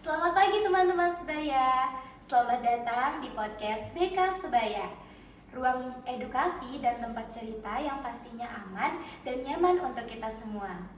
Selamat pagi teman-teman sebaya. Selamat datang di podcast BK Sebaya. Ruang edukasi dan tempat cerita yang pastinya aman dan nyaman untuk kita semua.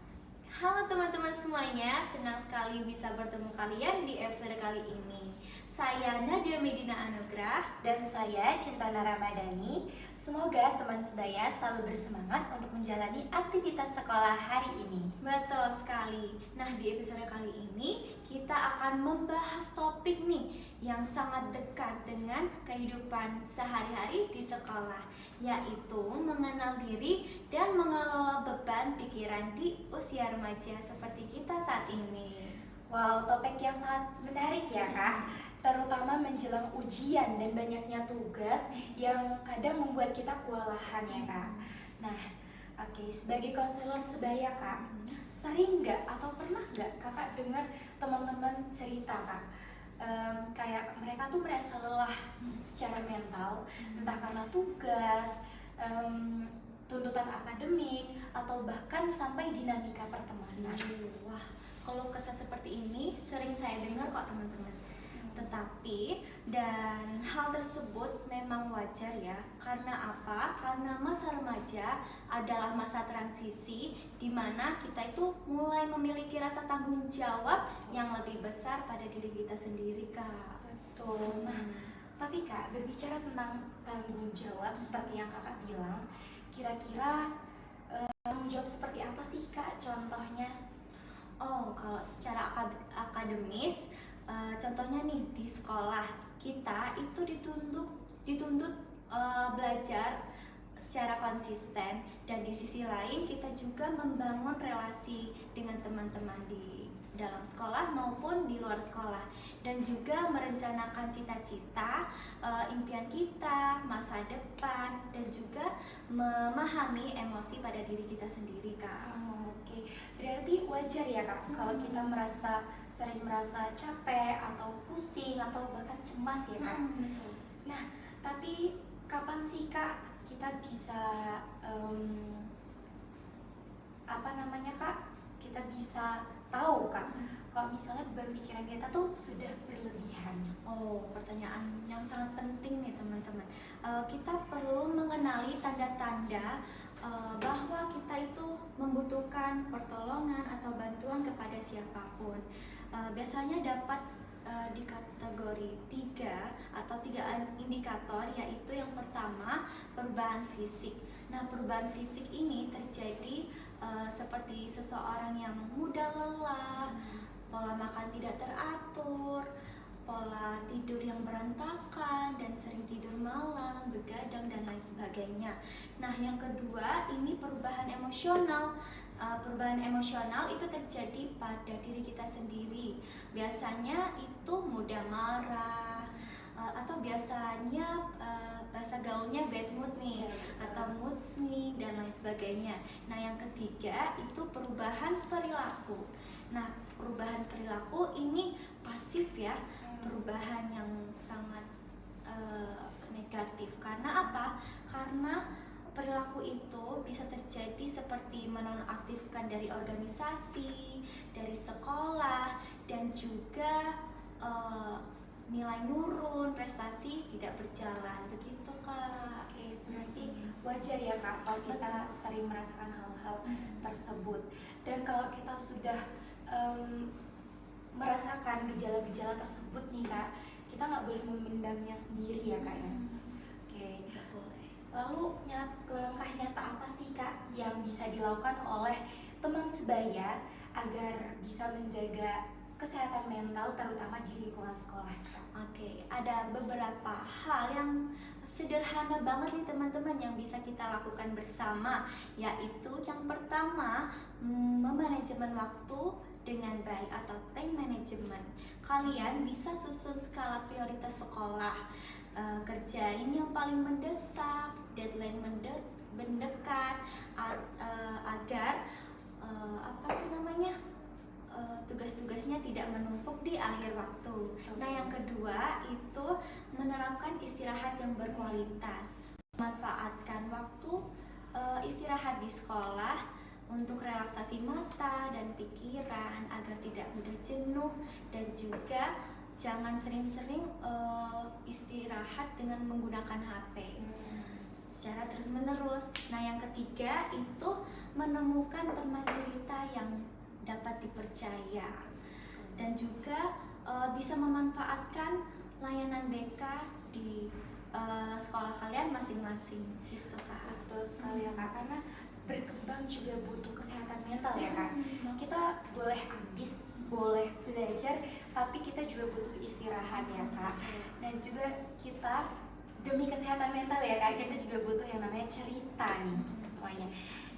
Halo teman-teman semuanya, senang sekali bisa bertemu kalian di episode kali ini. Saya Nadia Medina Anugrah. Dan saya Cintana Ramadhani. Semoga teman sebaya selalu bersemangat untuk menjalani aktivitas sekolah hari ini. Betul sekali. Nah, di episode kali ini kita akan membahas topik nih yang sangat dekat dengan kehidupan sehari-hari di sekolah, yaitu mengenal diri dan mengelola beban pikiran di usia remaja seperti kita saat ini. Wow, topik yang sangat menarik ya Kak, terutama menjelang ujian dan banyaknya tugas yang kadang membuat kita kewalahan ya Kak. Nah, oke, sebagai konselor sebaya Kak, sering nggak atau pernah nggak Kakak dengar teman-teman cerita Kak, kayak mereka tuh merasa lelah secara mental, entah karena tugas, tuntutan akademik, atau bahkan sampai dinamika pertemanan. Wah, kalau kesah seperti ini sering saya dengar kok teman-teman. Tetapi dan hal tersebut memang wajar ya. Karena apa? Karena masa remaja adalah masa transisi di mana kita itu mulai memiliki rasa tanggung jawab yang lebih besar pada diri kita sendiri, Kak. Betul. Nah, tapi Kak, berbicara tentang tanggung jawab seperti yang Kakak bilang, kira-kira tanggung jawab seperti apa sih Kak contohnya? Oh, kalau secara akademis, contohnya nih di sekolah kita itu dituntut belajar secara konsisten, dan di sisi lain kita juga membangun relasi dengan teman-teman di dalam sekolah maupun di luar sekolah, dan juga merencanakan cita-cita, impian kita, masa depan, dan juga memahami emosi pada diri kita sendiri, Kak. Oke, berarti wajar ya Kak kalau kita sering merasa capek atau pusing atau bahkan cemas ya Kak. Betul. Nah, tapi kapan sih Kak kita bisa kita bisa tahu Kak kalau misalnya berpikiran kita tuh sudah berlebihan? Oh, pertanyaan yang sangat penting nih teman-teman. Kita perlu mengenali tanda-tanda bahwa kita itu membutuhkan pertolongan atau bantuan kepada siapapun. Biasanya dapat dikategori tiga indikator, yaitu yang pertama perubahan fisik. Nah, perubahan fisik ini terjadi seperti seseorang yang mudah lelah, pola makan tidak teratur, pola tidur yang berantakan, dan sering tidur malam, begadang, dan lain sebagainya. Nah, yang kedua ini perubahan emosional. Perubahan emosional itu terjadi pada diri kita sendiri. Biasanya itu mudah marah, atau biasanya bahasa gaulnya bad mood nih, atau mood swing dan lain sebagainya. Nah, yang ketiga itu perubahan perilaku. Nah, perubahan perilaku ini pasif ya, perubahan yang sangat negatif. Karena apa? Karena perilaku itu bisa terjadi seperti menonaktifkan dari organisasi, dari sekolah, dan juga nilai nurun, prestasi tidak berjalan. Begitu, Kak. Oke, berarti wajar ya Kak kalau kita sering merasakan hal-hal tersebut. Dan kalau kita sudah merasakan gejala-gejala tersebut nih Kak, kita nggak boleh memendamnya sendiri ya Kak ya. Oke, lalu langkah nyata apa sih Kak yang bisa dilakukan oleh teman sebaya agar bisa menjaga kesehatan mental terutama di lingkungan sekolah? Oke, ada beberapa hal yang sederhana banget nih teman-teman yang bisa kita lakukan bersama, yaitu yang pertama, memanajemen waktu dengan baik atau time management. Kalian bisa susun skala prioritas sekolah, kerjain yang paling mendesak, deadline mendekat, agar tugas-tugasnya tidak menumpuk di akhir waktu. Nah, yang kedua itu menerapkan istirahat yang berkualitas. Manfaatkan waktu istirahat di sekolah untuk relaksasi mata dan pikiran agar tidak mudah jenuh, dan juga jangan sering-sering istirahat dengan menggunakan HP secara terus-menerus. Nah, yang ketiga itu menemukan teman cerita yang dapat dipercaya, dan juga bisa memanfaatkan layanan BK di sekolah kalian masing-masing gitu Kak. Betul sekali ya Kak, karena berkembang juga butuh kesehatan mental ya Kak. Kita boleh ambis, boleh belajar, tapi kita juga butuh istirahat ya Kak. Dan juga kita demi kesehatan mental ya Kak, kita juga butuh yang namanya cerita nih semuanya.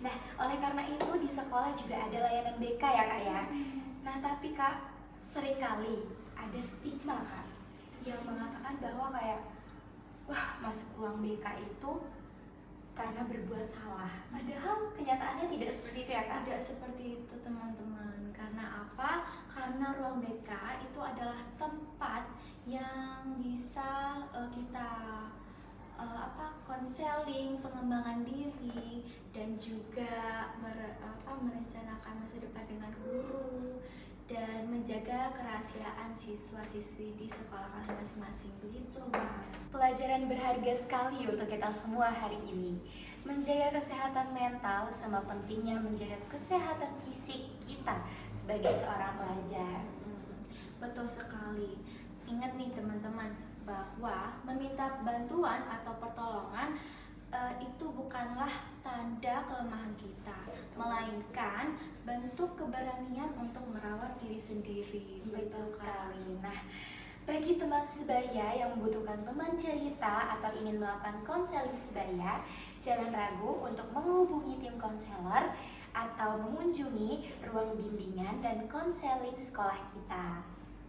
Nah, oleh karena itu di sekolah juga ada layanan BK ya Kak ya. Nah, tapi Kak, seringkali ada stigma Kak yang mengatakan bahwa kayak wah, masuk ruang BK itu karena berbuat salah. Padahal kenyataannya tidak seperti itu ya Kak? Tidak seperti itu teman-teman. Karena apa? Karena ruang BK itu adalah tempat yang bisa kita konseling, pengembangan diri, dan juga merencanakan masa depan dengan guru, dan menjaga kerahasiaan siswa-siswi di sekolah kalian masing-masing. Begitu Mbak. Pelajaran berharga sekali untuk kita semua hari ini. Menjaga kesehatan mental sama pentingnya menjaga kesehatan fisik kita sebagai seorang pelajar. Betul sekali. Ingat nih teman-teman, bahwa meminta bantuan atau pertolongan itu bukanlah tanda kelemahan kita, melainkan bentuk keberanian untuk merawat diri sendiri. Betul sekali. Nah, bagi teman sebaya yang membutuhkan teman cerita atau ingin melakukan konseling sebaya, jangan ragu untuk menghubungi tim konselor atau mengunjungi ruang bimbingan dan konseling sekolah kita.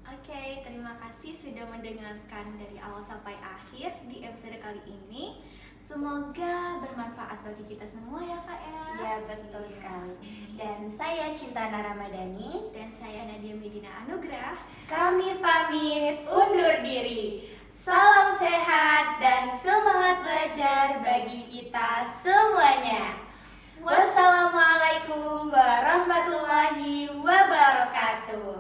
Oke, terima kasih sudah mendengarkan dari awal sampai akhir di episode kali ini. Semoga bermanfaat bagi kita semua ya Kak ya. Ya, betul sekali. Dan saya Cinta Naramadani. Dan saya Nadia Medina Anugrah. Kami pamit undur diri. Salam sehat dan semangat belajar bagi kita semuanya. Wassalamualaikum warahmatullahi wabarakatuh.